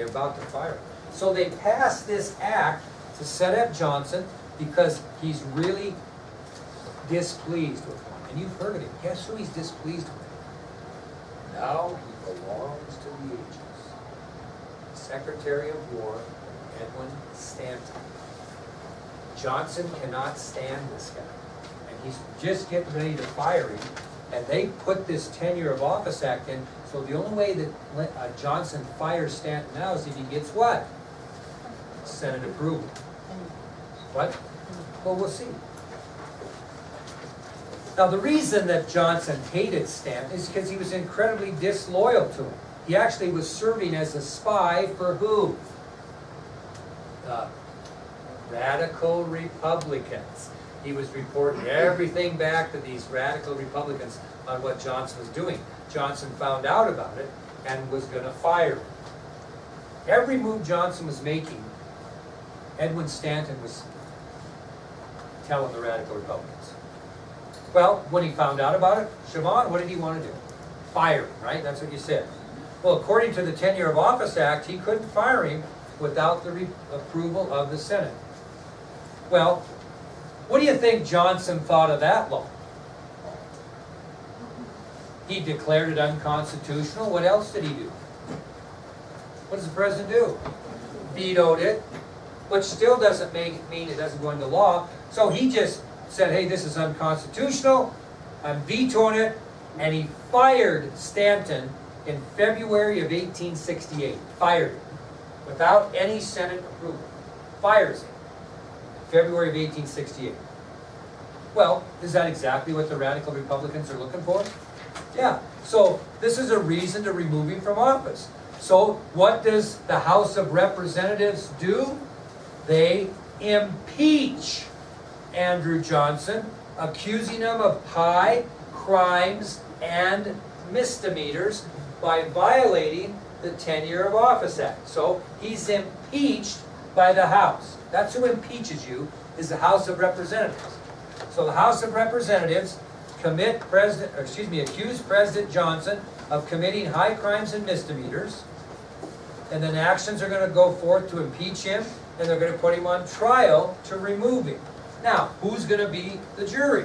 they're about to fire him. So they passed this act to set up Johnson because he's really displeased with him. And you've heard of him. Guess who he's displeased with? Now he belongs to the ages. Secretary of War, Edwin Stanton. Johnson cannot stand this guy. And he's just getting ready to fire him. And they put this tenure of office act in. So the only way that Johnson fires Stanton now is if he gets what? Senate approval. What? Well, we'll see. Now, the reason that Johnson hated Stanton is because he was incredibly disloyal to him. He actually was serving as a spy for who? The radical Republicans. He was reporting everything back to these radical Republicans on what Johnson was doing. Johnson found out about it and was going to fire him. Every move Johnson was making, Edwin Stanton was telling the radical Republicans. Well, when he found out about it, Siobhan, what did he want to do? Fire him, right? That's what you said. Well, according to the Tenure of Office Act, he couldn't fire him without the approval of the Senate. Well, what do you think Johnson thought of that law? He declared it unconstitutional. What else did he do? What does the president do? Vetoed it, which still doesn't mean it doesn't go into law. So he just said, hey, this is unconstitutional, I'm vetoing it, and he fired Stanton in February of 1868. Fired him without any Senate approval. Fires him in February of 1868. Well, is that exactly what the radical Republicans are looking for? Yeah. So this is a reason to remove him from office. So what does the House of Representatives do? They impeach Andrew Johnson, accusing him of high crimes and misdemeanors by violating the Tenure of Office Act. So he's impeached by the House. That's who impeaches you, is the House of Representatives. So the House of Representatives accuse President Johnson of committing high crimes and misdemeanors, and then actions are going to go forth to impeach him, and they're going to put him on trial to remove him. Now, who's going to be the jury?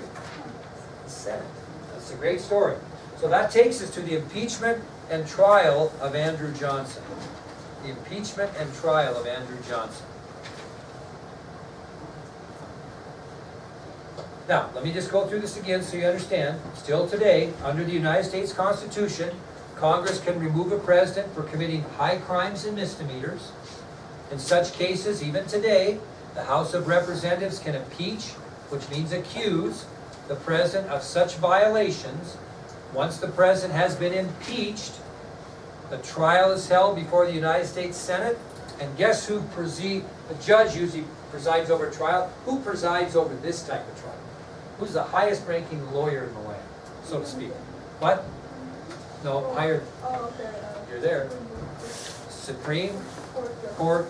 The Senate. That's a great story. So that takes us to the impeachment and trial of Andrew Johnson. The impeachment and trial of Andrew Johnson. Now, let me just go through this again so you understand. Still today, under the United States Constitution, Congress can remove a president for committing high crimes and misdemeanors. In such cases, even today, the House of Representatives can impeach, which means accuse, the president of such violations. Once the president has been impeached, the trial is held before the United States Senate. And guess who the judge usually presides over a trial? Who presides over this type of trial? Who's the highest ranking lawyer in the land, so to speak? What? No, higher. You're there. Supreme Court.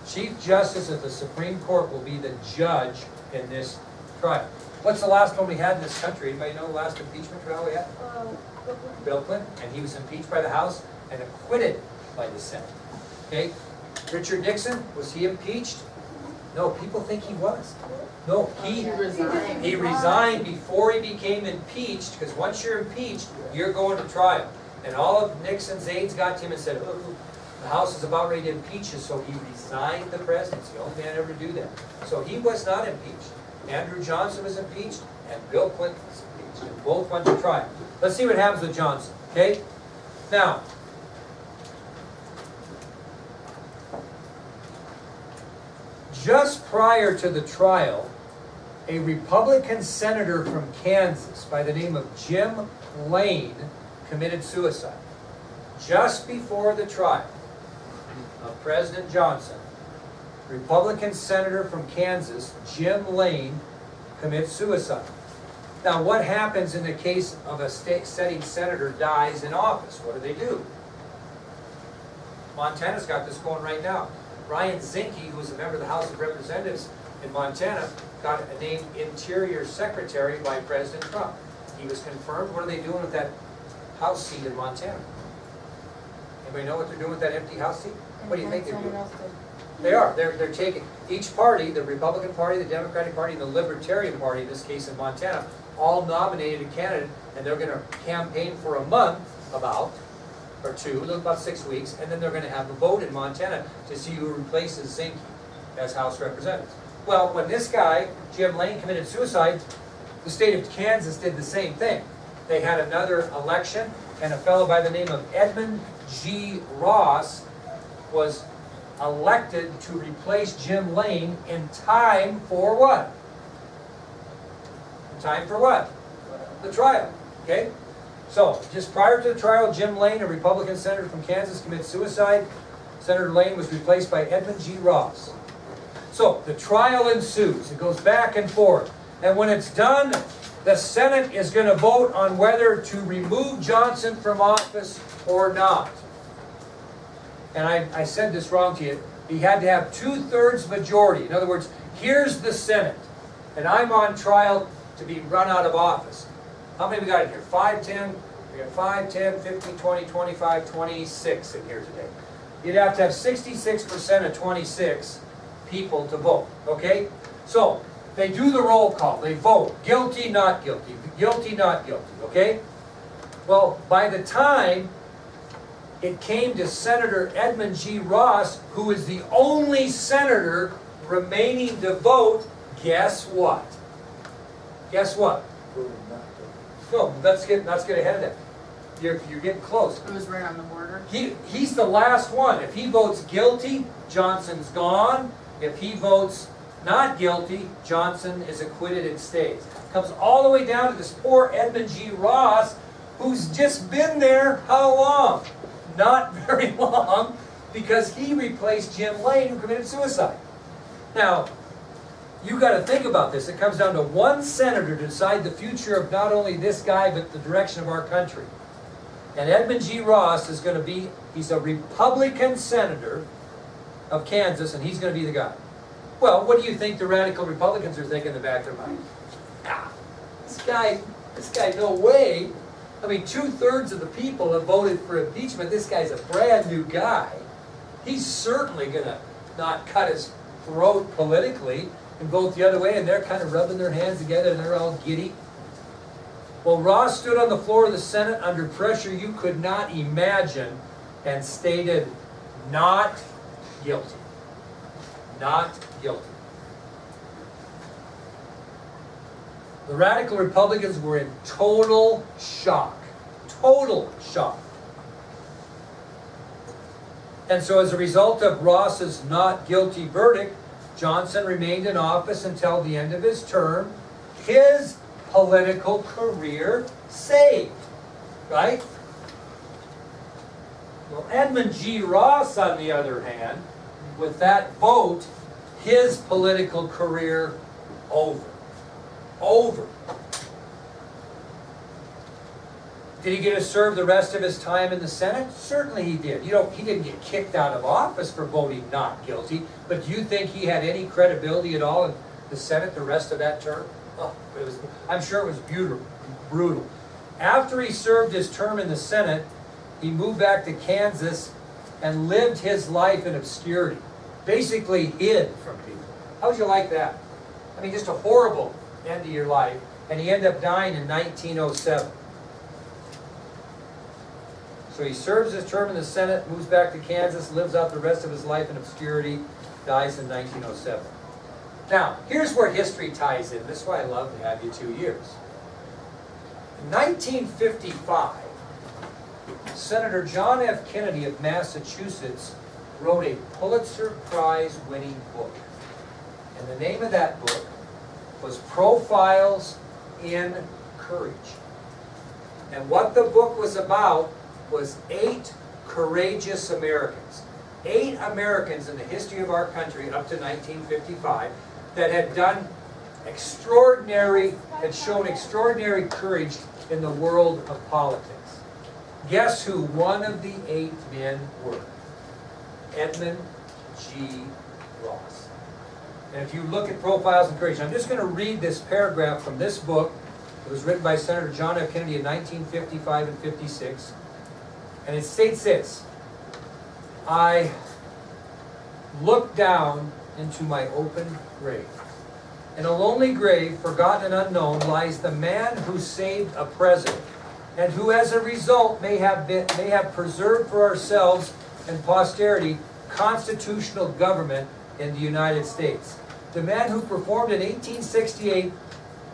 Chief Justice of the Supreme Court will be the judge in this trial. What's the last one we had in this country? Anybody know the last impeachment trial we had? Bill Clinton. And he was impeached by the House and acquitted by the Senate. Okay? Richard Nixon, was he impeached? No, people think he was. No, he resigned before he became impeached, because once you're impeached, you're going to trial. And all of Nixon's aides got to him and said, oh, the House is about ready to impeach you, so he resigned the presidency. The only man ever to do that. So he was not impeached. Andrew Johnson was impeached, and Bill Clinton was impeached. And both went to trial. Let's see what happens with Johnson, okay? Now, just prior to the trial, a Republican senator from Kansas by the name of Jim Lane committed suicide. Just before the trial of President Johnson, Republican senator from Kansas, Jim Lane, commits suicide. Now, what happens in the case of a sitting senator dies in office? What do? Montana's got this going right now. Ryan Zinke, who was a member of the House of Representatives in Montana, got named Interior Secretary by President Trump. He was confirmed. What are they doing with that House seat in Montana? Anybody know what they're doing with that empty House seat? What do you think they're Someone doing? else did. They are. They're taking, each party, the Republican Party, the Democratic Party, and the Libertarian Party, in this case in Montana, all nominated a candidate, and they're gonna campaign for a month or two, about 6 weeks, and then they're gonna have a vote in Montana to see who replaces Zinke as House Representatives. Well, when this guy, Jim Lane, committed suicide, the state of Kansas did the same thing. They had another election, and a fellow by the name of Edmund G. Ross was elected to replace Jim Lane in time for what? Time for what? The trial, okay? So, just prior to the trial, Jim Lane, a Republican senator from Kansas, committed suicide. Senator Lane was replaced by Edmund G. Ross. So, the trial ensues. It goes back and forth. And when it's done, the Senate is going to vote on whether to remove Johnson from office or not. And I said this wrong to you. He had to have 2/3 majority. In other words, here's the Senate, and I'm on trial to be run out of office. How many we got in here? 5, 10? We got 5, 10, 15, 20, 25, 26 in here today. You'd have to have 66% of 26 people to vote, okay? So, they do the roll call. They vote. Guilty, not guilty. Guilty, not guilty, okay? Well, by the time it came to Senator Edmund G. Ross, who is the only senator remaining to vote, guess what? Guess what? No, let's get ahead of that. You're getting close. It was right on the border. He's the last one. If he votes guilty, Johnson's gone. If he votes not guilty, Johnson is acquitted and stays. Comes all the way down to this poor Edmund G. Ross, who's just been there how long? Not very long, because he replaced Jim Lane, who committed suicide. Now, you got to think about this. It comes down to one senator to decide the future of not only this guy, but the direction of our country. And Edmund G. Ross is going to be, he's a Republican senator of Kansas, and he's going to be the guy. Well, what do you think the radical Republicans are thinking in the back of their mind? This guy, no way. I mean, 2/3 of the people have voted for impeachment. This guy's a brand new guy. He's certainly going to not cut his throat politically and vote the other way, and they're kind of rubbing their hands together and they're all giddy. Well, Ross stood on the floor of the Senate under pressure you could not imagine and stated, not guilty. Not guilty. The radical Republicans were in total shock. Total shock. And so as a result of Ross's not guilty verdict, Johnson remained in office until the end of his term. His political career saved. Right? Well, Edmund G. Ross, on the other hand, with that vote, his political career over. Over. Did he get to serve the rest of his time in the Senate? Certainly he did. You know, he didn't get kicked out of office for voting not guilty, but do you think he had any credibility at all in the Senate the rest of that term? Oh, I'm sure it was brutal. After he served his term in the Senate, he moved back to Kansas and lived his life in obscurity. Basically hid from people. How would you like that? I mean, just a horrible end of your life. And he ended up dying in 1907. So he serves his term in the Senate, moves back to Kansas, lives out the rest of his life in obscurity, dies in 1907. Now, here's where history ties in. This is why I love to have you 2 years. In 1955, Senator John F. Kennedy of Massachusetts wrote a Pulitzer Prize-winning book. And the name of that book was Profiles in Courage. And what the book was about was 8 courageous Americans. 8 Americans in the history of our country up to 1955 that had done had shown extraordinary courage in the world of politics. Guess who one of the 8 men were? Edmund G. Ross. And if you look at Profiles in Courage, I'm just going to read this paragraph from this book. It was written by Senator John F. Kennedy in 1955 and 56. And it states this: I look down into my open grave. In a lonely grave, forgotten and unknown, lies the man who saved a president, and who as a result may have preserved for ourselves and posterity constitutional government in the United States. The man who performed in 1868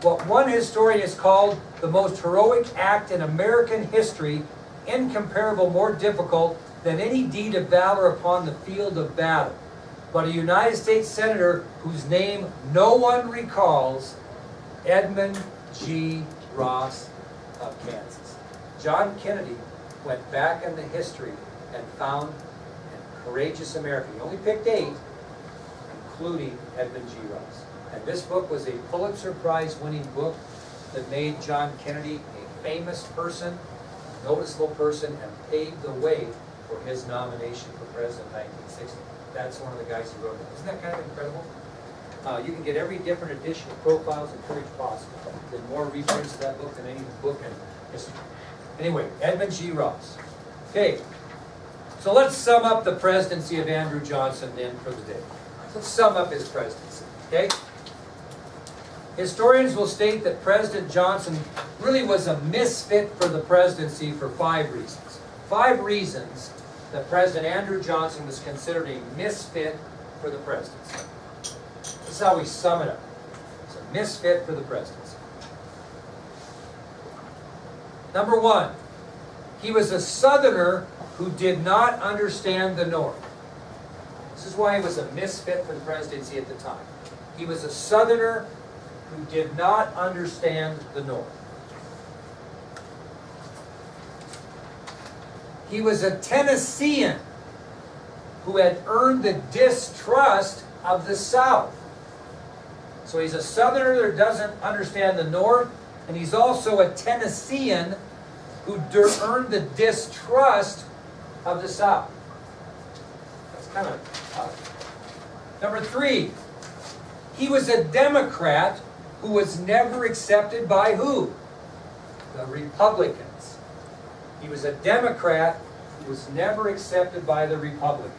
what one historian has called the most heroic act in American history, incomparable, more difficult than any deed of valor upon the field of battle, but a United States Senator whose name no one recalls, Edmund G. Ross of Kansas. John Kennedy went back in the history and found a courageous American. He only picked 8, including Edmund G. Ross. And this book was a Pulitzer Prize winning book that made John Kennedy a famous person, noticeable person, and paved the way for his nomination for president in 1960. That's one of the guys who wrote it. Isn't that kind of incredible? You can get every different edition of Profiles in Courage possible. There's more reprints of that book than any book in history. Anyway, Edmund G. Ross. Okay, so let's sum up the presidency of Andrew Johnson then for the day. Let's sum up his presidency, okay? Historians will state that President Johnson really was a misfit for the presidency for 5 reasons. 5 reasons that President Andrew Johnson was considered a misfit for the presidency. This is how we sum it up. It's a misfit for the presidency. Number 1, he was a Southerner who did not understand the North. This is why he was a misfit for the presidency at the time. He was a Southerner who did not understand the North. He was a Tennessean who had earned the distrust of the South. So he's a Southerner that doesn't understand the North, and he's also a Tennessean who earned the distrust of the South. That's kind of tough. Number 3, he was a Democrat who was never accepted by who? The Republicans. He was a Democrat who was never accepted by the Republicans.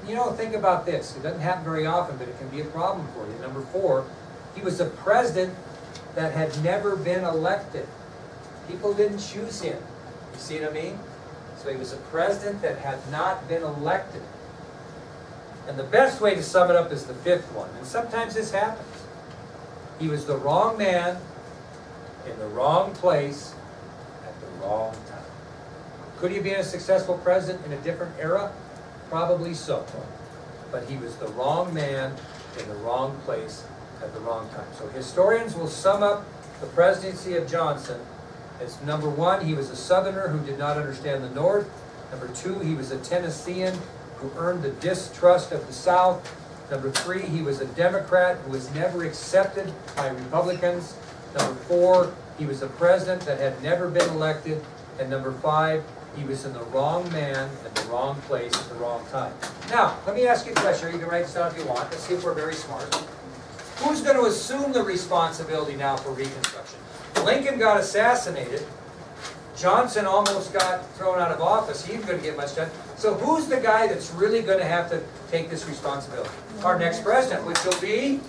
You know, think about this. It doesn't happen very often, but it can be a problem for you. Number 4, he was a president that had never been elected. People didn't choose him. You see what I mean? So he was a president that had not been elected. And the best way to sum it up is the 5th one. And sometimes this happens. He was the wrong man in the wrong place at the wrong time. Could he have been a successful president in a different era? Probably so. But he was the wrong man in the wrong place at the wrong time. So historians will sum up the presidency of Johnson as number 1, he was a Southerner who did not understand the North. Number 2, he was a Tennessean who earned the distrust of the South. Number 3, he was a Democrat who was never accepted by Republicans. Number 4, he was a president that had never been elected. And number 5, he was in the wrong man at the wrong place at the wrong time. Now, let me ask you a question. You can write this down if you want. Let's see if we're very smart. Who's going to assume the responsibility now for Reconstruction? Lincoln got assassinated. Johnson almost got thrown out of office. He ain't going to get much done. So who's the guy that's really going to have to take this responsibility? Our next president, which will be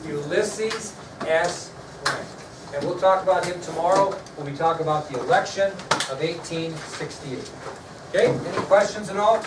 Ulysses S. Grant. And we'll talk about him tomorrow when we talk about the election of 1868. Okay, any questions at all?